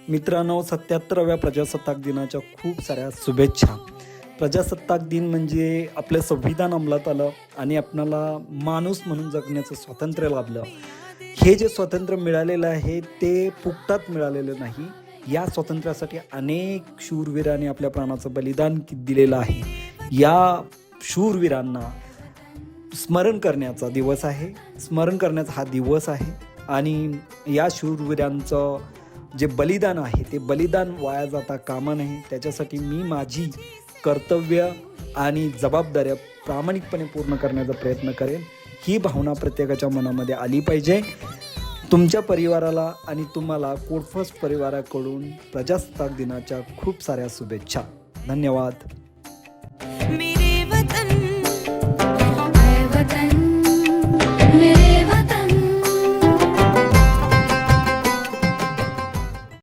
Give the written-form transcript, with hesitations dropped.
मित्रांनो, 77व्या प्रजासत्ताक दिनाच्या खूप साऱ्या शुभेच्छा. प्रजासत्ताक दिन म्हणजे आपलं संविधान अंमलात आलं आणि आपणाला माणूस म्हणून जगण्याचं स्वातंत्र्य लाभलं. हे जे स्वातंत्र्य मिळालेलं आहे ते फुकटात मिळालेलं नाही. या स्वातंत्र्यासाठी अनेक शूरवीरांनी आपल्या प्राणाचं बलिदान दिलेलं आहे. या शूरवीरांना स्मरण करण्याचा दिवस आहे, स्मरण करण्याचा हा दिवस आहे. आणि या शूरवीरांचं जे बलिदान आहे ते बलिदान वाया जाता कामा नये. त्याच्यासाठी मी माझी कर्तव्य आणि जबाबदाऱ्या प्रामाणिकपणे पूर्ण करण्याचा प्रयत्न करेन. ही भावना प्रत्येकाच्या मनामध्ये आली पाहिजे. तुमच्या परिवाराला आणि तुम्हाला कोडफस्ट परिवाराकडून प्रजासत्ताक दिनाच्या खूप साऱ्या शुभेच्छा. धन्यवाद.